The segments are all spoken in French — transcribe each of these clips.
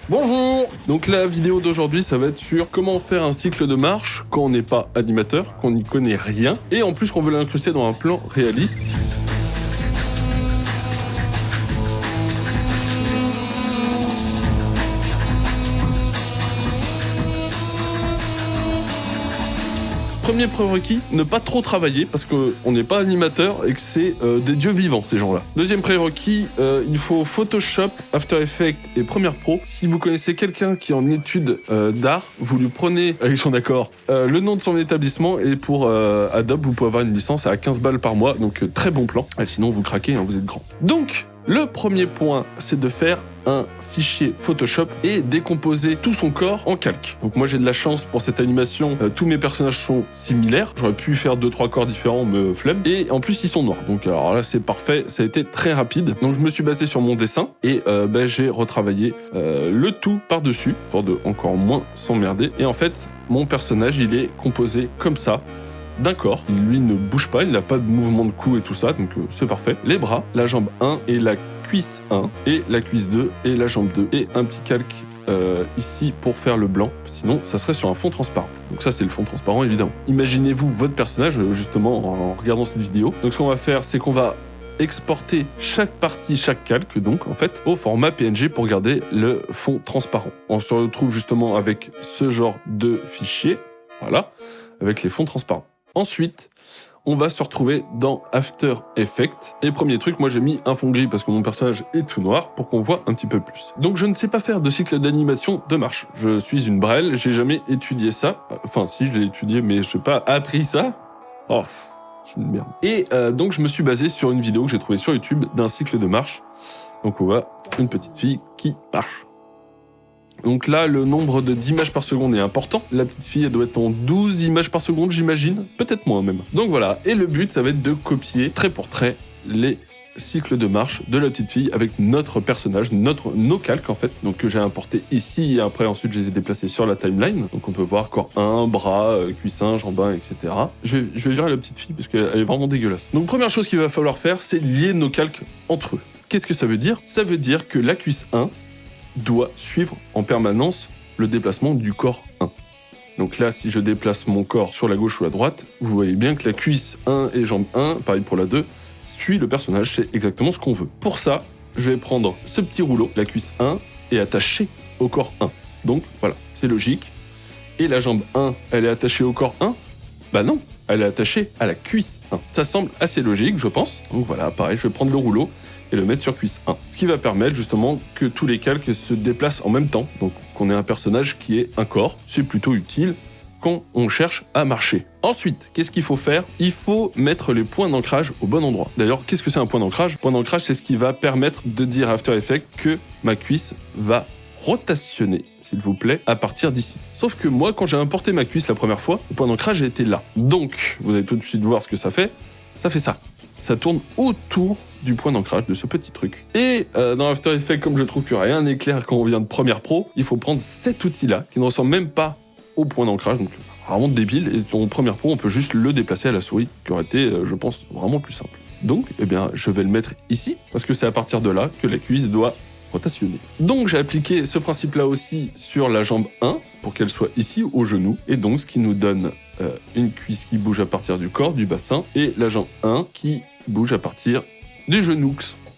Bonjour! Donc la vidéo d'aujourd'hui, ça va être sur comment faire un cycle de marche quand on n'est pas animateur, qu'on n'y connaît rien, et en plus qu'on veut l'incruster dans un plan réaliste. Premier prérequis, ne pas trop travailler parce qu'on n'est pas animateur et que c'est des dieux vivants ces gens-là. Deuxième prérequis, il faut Photoshop, After Effects et Premiere Pro. Si vous connaissez quelqu'un qui est en études d'art, vous lui prenez, avec son accord, le nom de son établissement et pour Adobe, vous pouvez avoir une licence à 15 balles par mois, donc très bon plan. Et sinon, vous craquez, hein, vous êtes grand. Donc, le premier point, c'est de faire un fichier Photoshop et décomposer tout son corps en calque. Donc moi j'ai de la chance pour cette animation, tous mes personnages sont similaires. J'aurais pu faire 2-3 corps différents, mais flemme. Et en plus ils sont noirs. Donc alors là c'est parfait, ça a été très rapide. Donc je me suis basé sur mon dessin et j'ai retravaillé le tout par-dessus pour de encore moins s'emmerder. Et en fait mon personnage il est composé comme ça. D'un corps, lui ne bouge pas, il n'a pas de mouvement de cou et tout ça, donc c'est parfait. Les bras, la jambe 1 et la cuisse 1, et la cuisse 2 et la jambe 2, et un petit calque ici pour faire le blanc, sinon ça serait sur un fond transparent. Donc ça c'est le fond transparent évidemment. Imaginez-vous votre personnage justement en regardant cette vidéo. Donc ce qu'on va faire, c'est qu'on va exporter chaque partie, chaque calque donc en fait au format PNG pour garder le fond transparent. On se retrouve justement avec ce genre de fichier, voilà, avec les fonds transparents. Ensuite, on va se retrouver dans After Effects. Et premier truc, moi j'ai mis un fond gris parce que mon personnage est tout noir pour qu'on voit un petit peu plus. Donc je ne sais pas faire de cycle d'animation de marche. Je suis une brêle, j'ai jamais étudié ça. Enfin si, je l'ai étudié, mais je n'ai pas appris ça. Oh, je suis une merde. Et donc je me suis basé sur une vidéo que j'ai trouvée sur YouTube d'un cycle de marche. Donc on voit une petite fille qui marche. Donc là, le nombre d'images par seconde est important. La petite fille, elle doit être en 12 images par seconde, j'imagine. Peut-être moins même. Donc voilà. Et le but, ça va être de copier trait pour trait les cycles de marche de la petite fille avec notre personnage, nos calques en fait. Donc que j'ai importé ici et après ensuite je les ai déplacés sur la timeline. Donc on peut voir corps 1, bras, cuisse 1, jambe 1, etc. Je vais virer la petite fille parce qu'elle est vraiment dégueulasse. Donc première chose qu'il va falloir faire, c'est lier nos calques entre eux. Qu'est-ce que ça veut dire? Ça veut dire que la cuisse 1 doit suivre en permanence le déplacement du corps 1. Donc là, si je déplace mon corps sur la gauche ou la droite, vous voyez bien que la cuisse 1 et jambe 1, pareil pour la 2, suit le personnage, c'est exactement ce qu'on veut. Pour ça, je vais prendre ce petit rouleau, la cuisse 1, et attacher au corps 1. Donc voilà, c'est logique. Et la jambe 1, elle est attachée au corps 1? Bah non, elle est attachée à la cuisse 1. Ça semble assez logique, je pense. Donc voilà, pareil, je vais prendre le rouleau et le mettre sur cuisse 1. Ce qui va permettre justement que tous les calques se déplacent en même temps, donc qu'on ait un personnage qui est un corps. C'est plutôt utile quand on cherche à marcher. Ensuite, qu'est-ce qu'il faut faire? Il faut mettre les points d'ancrage au bon endroit. D'ailleurs, qu'est-ce que c'est un point d'ancrage? Point d'ancrage, c'est ce qui va permettre de dire à After Effects que ma cuisse va rotationner, s'il vous plaît, à partir d'ici. Sauf que moi, quand j'ai importé ma cuisse la première fois, le point d'ancrage était là. Donc, vous allez tout de suite voir ce que ça fait. Ça fait ça. Ça tourne autour du point d'ancrage de ce petit truc. Et dans After Effects, comme je trouve que rien n'est clair quand on vient de Premiere Pro, il faut prendre cet outil-là, qui ne ressemble même pas au point d'ancrage, donc vraiment débile, et dans Premiere Pro, on peut juste le déplacer à la souris, qui aurait été, je pense, vraiment plus simple. Donc, eh bien, je vais le mettre ici, parce que c'est à partir de là que la cuisse doit rotationner. Donc, j'ai appliqué ce principe-là aussi sur la jambe 1, pour qu'elle soit ici, au genou, et donc, ce qui nous donne une cuisse qui bouge à partir du corps, du bassin, et la jambe 1 qui bouge à partir des genoux.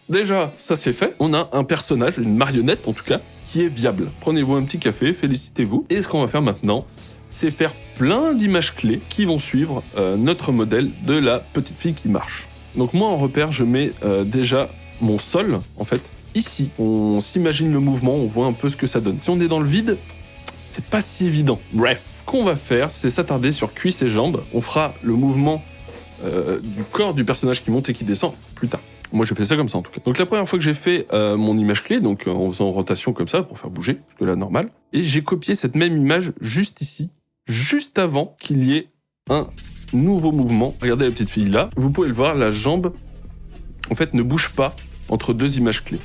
Déjà, ça c'est fait. On a un personnage, une marionnette en tout cas, qui est viable. Prenez-vous un petit café, félicitez-vous. Et ce qu'on va faire maintenant, c'est faire plein d'images clés qui vont suivre notre modèle de la petite fille qui marche. Donc moi, en repère, je mets déjà mon sol, en fait, ici. On s'imagine le mouvement, on voit un peu ce que ça donne. Si on est dans le vide, c'est pas si évident. Bref, ce qu'on va faire, c'est s'attarder sur cuisses et jambes. On fera le mouvement du corps du personnage qui monte et qui descend plus tard. Moi, je fais ça comme ça en tout cas. Donc la première fois que j'ai fait mon image clé, donc en faisant rotation comme ça pour faire bouger, parce que là normal, et j'ai copié cette même image juste ici, juste avant qu'il y ait un nouveau mouvement. Regardez la petite fille là, vous pouvez le voir, la jambe en fait ne bouge pas entre deux images clés.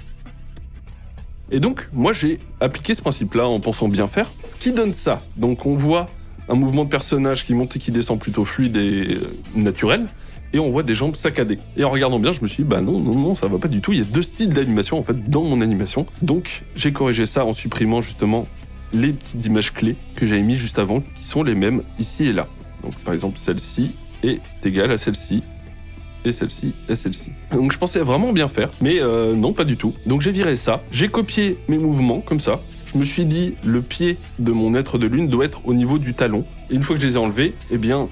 Et donc moi j'ai appliqué ce principe-là en pensant bien faire, ce qui donne ça. Donc on voit un mouvement de personnage qui monte et qui descend plutôt fluide et naturel. Et on voit des jambes saccadées. Et en regardant bien, je me suis dit, bah non, ça va pas du tout. Il y a 2 styles d'animation, en fait, dans mon animation. Donc, j'ai corrigé ça en supprimant, justement, les petites images clés que j'avais mis juste avant, qui sont les mêmes ici et là. Donc, par exemple, celle-ci est égale à celle-ci, et celle-ci, et celle-ci. Donc, je pensais vraiment bien faire, mais non, pas du tout. Donc, j'ai viré ça. J'ai copié mes mouvements, comme ça. Je me suis dit, le pied de mon être de lune doit être au niveau du talon. Et une fois que je les ai enlevés, eh bien,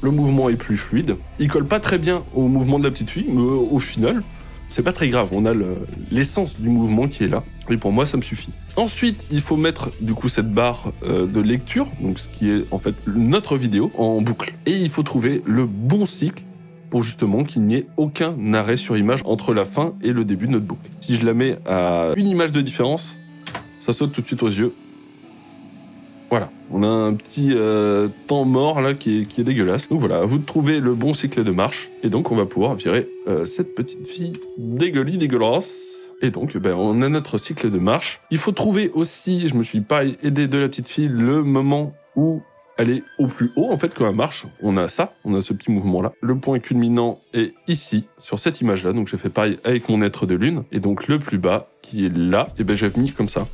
le mouvement est plus fluide. Il colle pas très bien au mouvement de la petite fille, mais au final, c'est pas très grave. On a l'essence du mouvement qui est là. Et pour moi, ça me suffit. Ensuite, il faut mettre du coup cette barre de lecture, donc ce qui est en fait notre vidéo, en boucle. Et il faut trouver le bon cycle pour justement qu'il n'y ait aucun arrêt sur image entre la fin et le début de notre boucle. Si je la mets à une image de différence, ça saute tout de suite aux yeux. Voilà, on a un petit temps mort là qui est dégueulasse. Donc voilà, à vous de trouver le bon cycle de marche. Et donc on va pouvoir virer cette petite fille dégueulasse. Et donc on a notre cycle de marche. Il faut trouver aussi, je me suis pas aidé de la petite fille, le moment où elle est au plus haut. En fait, quand elle marche, on a ça, on a ce petit mouvement là. Le point culminant est ici, sur cette image là. Donc j'ai fait pareil avec mon être de lune. Et donc le plus bas, qui est là, et j'ai mis comme ça.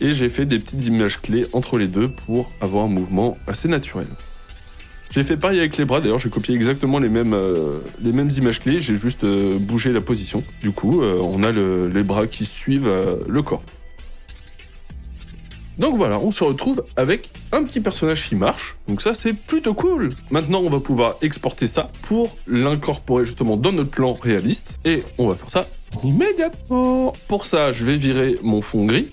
Et j'ai fait des petites images clés entre les deux pour avoir un mouvement assez naturel. J'ai fait pareil avec les bras, d'ailleurs j'ai copié exactement les mêmes images clés, j'ai juste bougé la position. Du coup, on a les bras qui suivent le corps. Donc voilà, on se retrouve avec un petit personnage qui marche, donc ça c'est plutôt cool. Maintenant on va pouvoir exporter ça pour l'incorporer justement dans notre plan réaliste, et on va faire ça immédiatement. Pour ça, je vais virer mon fond gris,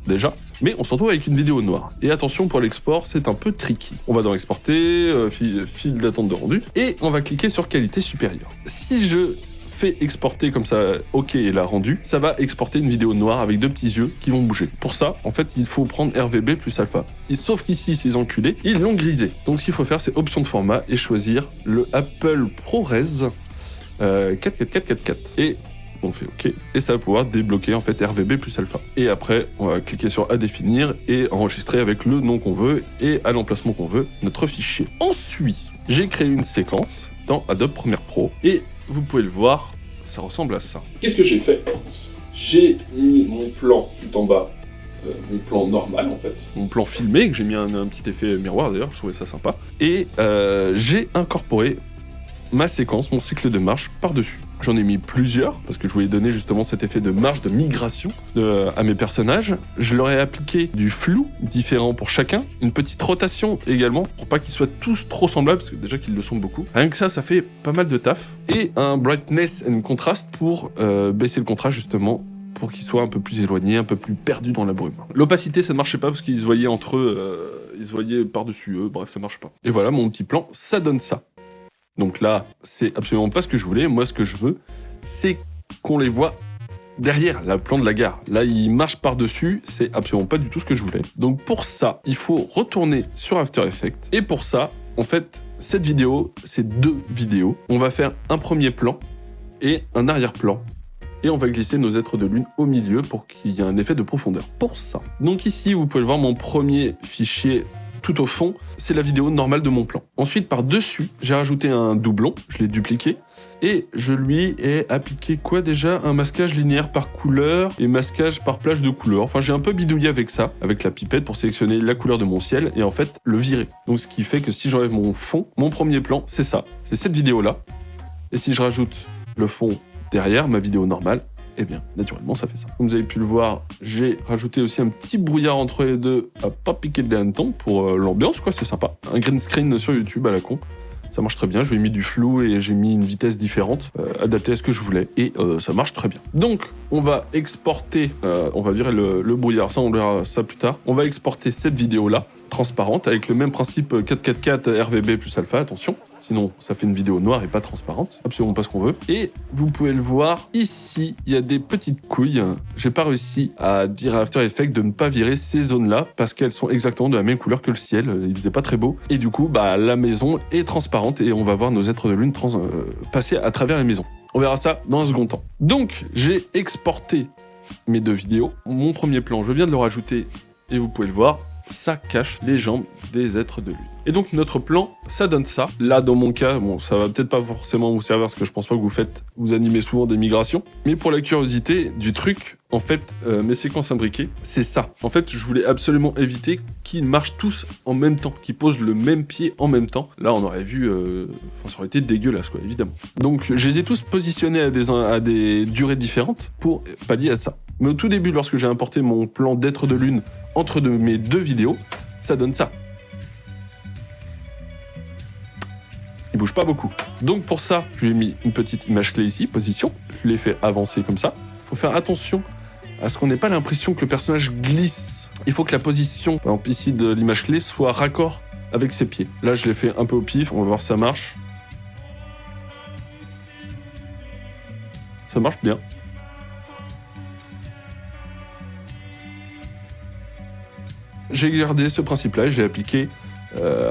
déjà, mais on se retrouve avec une vidéo noire. Et attention, pour l'export, c'est un peu tricky. On va dans exporter, fil d'attente de rendu, et on va cliquer sur qualité supérieure. Si je fais exporter comme ça, OK, et la rendu, ça va exporter une vidéo noire avec 2 petits yeux qui vont bouger. Pour ça, en fait, il faut prendre RVB plus alpha. Sauf qu'ici, ces enculés, ils l'ont grisé. Donc ce qu'il faut faire, c'est option de format et choisir le Apple ProRes 44444. Et on fait OK, et ça va pouvoir débloquer en fait RVB plus alpha. Et après, on va cliquer sur à définir et enregistrer avec le nom qu'on veut et à l'emplacement qu'on veut notre fichier. Ensuite, j'ai créé une séquence dans Adobe Premiere Pro et vous pouvez le voir, ça ressemble à ça. Qu'est-ce que j'ai fait? J'ai mis mon plan tout en bas, mon plan normal en fait, mon plan filmé, que j'ai mis un petit effet miroir d'ailleurs, je trouvais ça sympa, et j'ai incorporé ma séquence, mon cycle de marche par-dessus. J'en ai mis plusieurs, parce que je voulais donner justement cet effet de marche, de migration à mes personnages. Je leur ai appliqué du flou différent pour chacun, une petite rotation également, pour pas qu'ils soient tous trop semblables, parce que déjà qu'ils le sont beaucoup. Rien que ça fait pas mal de taf. Et un brightness and contrast pour baisser le contraste justement, pour qu'ils soient un peu plus éloignés, un peu plus perdus dans la brume. L'opacité, ça ne marchait pas, parce qu'ils se voyaient entre eux, ils se voyaient par-dessus eux, bref, ça marche pas. Et voilà, mon petit plan, ça donne ça. Donc là, c'est absolument pas ce que je voulais. Moi, ce que je veux, c'est qu'on les voit derrière la plan de la gare. Là, ils marchent par-dessus, c'est absolument pas du tout ce que je voulais. Donc pour ça, il faut retourner sur After Effects. Et pour ça, en fait, cette vidéo, c'est 2 vidéos. On va faire un premier plan et un arrière-plan. Et on va glisser nos êtres de lune au milieu pour qu'il y ait un effet de profondeur. Pour ça. Donc ici, vous pouvez le voir, mon premier fichier tout au fond, c'est la vidéo normale de mon plan. Ensuite, par-dessus, j'ai rajouté un doublon, je l'ai dupliqué, et je lui ai appliqué quoi déjà? Un masquage linéaire par couleur et masquage par plage de couleurs. Enfin, j'ai un peu bidouillé avec ça, avec la pipette pour sélectionner la couleur de mon ciel, et en fait, le virer. Donc ce qui fait que si j'enlève mon fond, mon premier plan, c'est ça. C'est cette vidéo-là. Et si je rajoute le fond derrière, ma vidéo normale, eh bien, naturellement, ça fait ça. Comme vous avez pu le voir, j'ai rajouté aussi un petit brouillard entre les deux à pas piquer des hannetons pour l'ambiance, quoi, c'est sympa. Un green screen sur YouTube à la con. Ça marche très bien, je lui ai mis du flou et j'ai mis une vitesse différente, adaptée à ce que je voulais, et ça marche très bien. Donc, on va exporter, on va virer le brouillard, ça on verra ça plus tard. On va exporter cette vidéo-là, transparente, avec le même principe 444 RVB plus alpha, attention. Sinon, ça fait une vidéo noire et pas transparente. Absolument pas ce qu'on veut. Et vous pouvez le voir, ici, il y a des petites couilles. J'ai pas réussi à dire à After Effects de ne pas virer ces zones-là parce qu'elles sont exactement de la même couleur que le ciel. Il faisait pas très beau. Et du coup, la maison est transparente et on va voir nos êtres de lune passer à travers la maison. On verra ça dans un second temps. Donc, j'ai exporté mes 2 vidéos. Mon premier plan, je viens de le rajouter et vous pouvez le voir. ça cache les jambes des êtres de lune. Et donc notre plan, ça donne ça. Là, dans mon cas, bon, ça va peut-être pas forcément vous servir parce que je pense pas que vous animez souvent des migrations. Mais pour la curiosité du truc, en fait, mes séquences imbriquées, c'est ça. En fait, je voulais absolument éviter qu'ils marchent tous en même temps, qu'ils posent le même pied en même temps. Là, on aurait vu... ça aurait été dégueulasse, quoi, évidemment. Donc, je les ai tous positionnés à des durées différentes pour pallier à ça. Mais au tout début, lorsque j'ai importé mon plan d'être de lune entre mes deux vidéos, ça donne ça. Il bouge pas beaucoup. Donc pour ça, je lui ai mis une petite image clé ici, position. Je l'ai fait avancer comme ça. Il faut faire attention à ce qu'on n'ait pas l'impression que le personnage glisse. Il faut que la position, par exemple ici de l'image clé, soit raccord avec ses pieds. Là, je l'ai fait un peu au pif. On va voir si ça marche. Ça marche bien. J'ai gardé ce principe-là et j'ai appliqué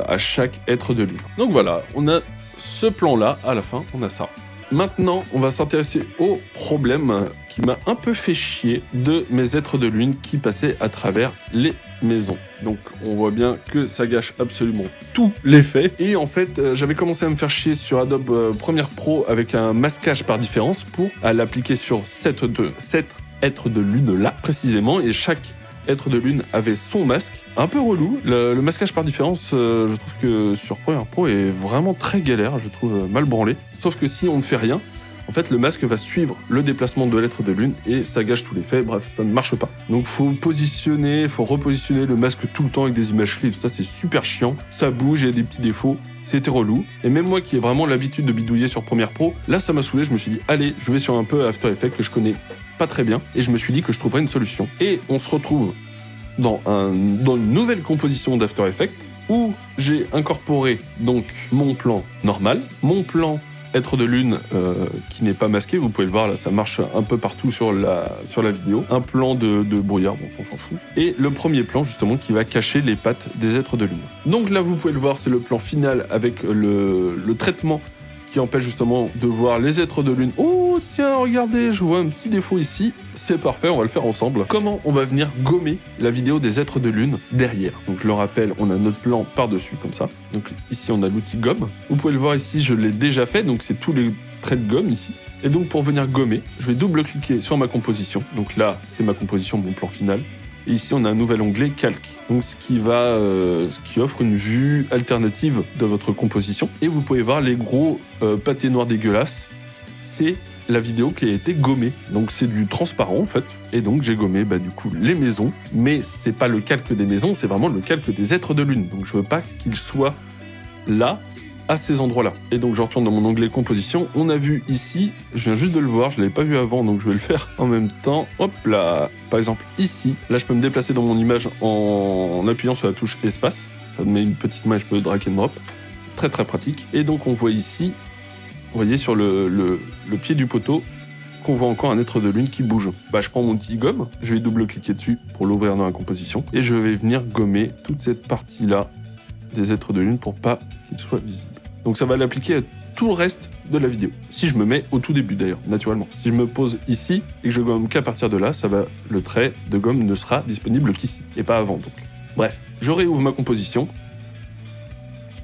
à chaque être de lune. Donc voilà, on a ce plan-là, à la fin, on a ça. Maintenant, on va s'intéresser au problème qui m'a un peu fait chier de mes êtres de lune qui passaient à travers les maisons. Donc on voit bien que ça gâche absolument tout l'effet. Et en fait, j'avais commencé à me faire chier sur Adobe Premiere Pro avec un masquage par différence pour l'appliquer sur cet être de lune-là, précisément, et chaque être de lune avait son masque, un peu relou. Le masquage par différence, je trouve que sur Premiere Pro est vraiment très galère, je trouve mal branlé. Sauf que si on ne fait rien, en fait le masque va suivre le déplacement de l'être de lune et ça gâche tout l'effet, bref, ça ne marche pas. Donc faut repositionner le masque tout le temps avec des images clés, ça c'est super chiant, ça bouge, il y a des petits défauts. C'était relou. Et même moi qui ai vraiment l'habitude de bidouiller sur Premiere Pro, là ça m'a saoulé, je me suis dit allez, je vais sur un peu After Effects que je connais pas très bien et je me suis dit que je trouverais une solution. Et on se retrouve dans une nouvelle composition d'After Effects où j'ai incorporé donc mon plan normal, mon plan être de lune qui n'est pas masqué, vous pouvez le voir là, ça marche un peu partout sur la vidéo, un plan de brouillard, bon on s'en fout, et le premier plan justement qui va cacher les pattes des êtres de lune. Donc là vous pouvez le voir, c'est le plan final avec le traitement qui empêche justement de voir les êtres de lune. Oh tiens, regardez, je vois un petit défaut ici. C'est parfait, on va le faire ensemble. Comment on va venir gommer la vidéo des êtres de lune derrière. Donc je le rappelle, on a notre plan par-dessus comme ça. Donc ici on a l'outil gomme. Vous pouvez le voir ici, je l'ai déjà fait, donc c'est tous les traits de gomme ici. Et donc pour venir gommer, je vais double-cliquer sur ma composition. Donc là, c'est ma composition, mon plan final. Et ici, on a un nouvel onglet calque, donc ce qui offre une vue alternative de votre composition. Et vous pouvez voir les gros pâtés noirs dégueulasses. C'est la vidéo qui a été gommée. Donc c'est du transparent en fait. Et donc j'ai gommé du coup les maisons, mais c'est pas le calque des maisons, c'est vraiment le calque des êtres de lune. Donc je veux pas qu'ils soient là à ces endroits-là. Et donc je retourne dans mon onglet composition. On a vu ici, je viens juste de le voir, je ne l'avais pas vu avant, donc je vais le faire en même temps. Hop là, par exemple ici, là je peux me déplacer dans mon image en appuyant sur la touche espace. Ça me met une petite main, je peux drag and drop. C'est très très pratique. Et donc on voit ici, vous voyez sur le pied du poteau, qu'on voit encore un être de lune qui bouge. Je prends mon petit gomme, je vais double-cliquer dessus pour l'ouvrir dans la composition, et je vais venir gommer toute cette partie-là des êtres de lune pour pas qu'ils soient visibles. Donc ça va l'appliquer à tout le reste de la vidéo. Si je me mets au tout début d'ailleurs, naturellement. Si je me pose ici et que je gomme qu'à partir de là, le trait de gomme ne sera disponible qu'ici, et pas avant donc. Bref, je réouvre ma composition.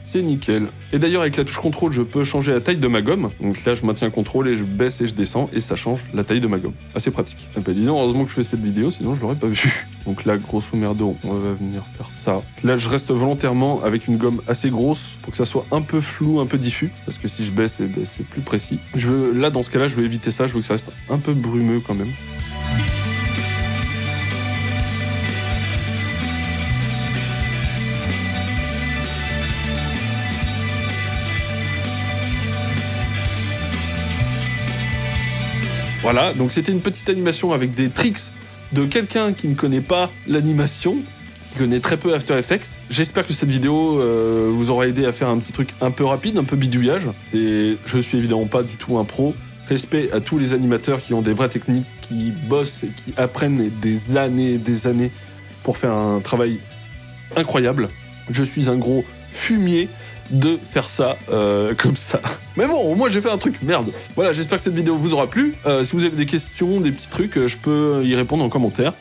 C'est nickel. Et d'ailleurs, avec la touche contrôle, je peux changer la taille de ma gomme. Donc là, je maintiens contrôle et je baisse et je descends et ça change la taille de ma gomme. Assez pratique. Dis donc, heureusement que je fais cette vidéo, sinon je l'aurais pas vu. Donc là, grosso merdo, on va venir faire ça. Là, je reste volontairement avec une gomme assez grosse pour que ça soit un peu flou, un peu diffus. Parce que si je baisse, c'est plus précis. Là, dans ce cas-là, je vais éviter ça. Je veux que ça reste un peu brumeux quand même. Voilà, donc c'était une petite animation avec des tricks de quelqu'un qui ne connaît pas l'animation, qui connaît très peu After Effects. J'espère que cette vidéo vous aura aidé à faire un petit truc un peu rapide, un peu bidouillage. Je suis évidemment pas du tout un pro. Respect à tous les animateurs qui ont des vraies techniques, qui bossent et qui apprennent des années et des années pour faire un travail incroyable. Je suis un gros fumier de faire ça comme ça. Mais bon, moi j'ai fait un truc, merde. Voilà, j'espère que cette vidéo vous aura plu. Si vous avez des questions, des petits trucs, je peux y répondre en commentaire.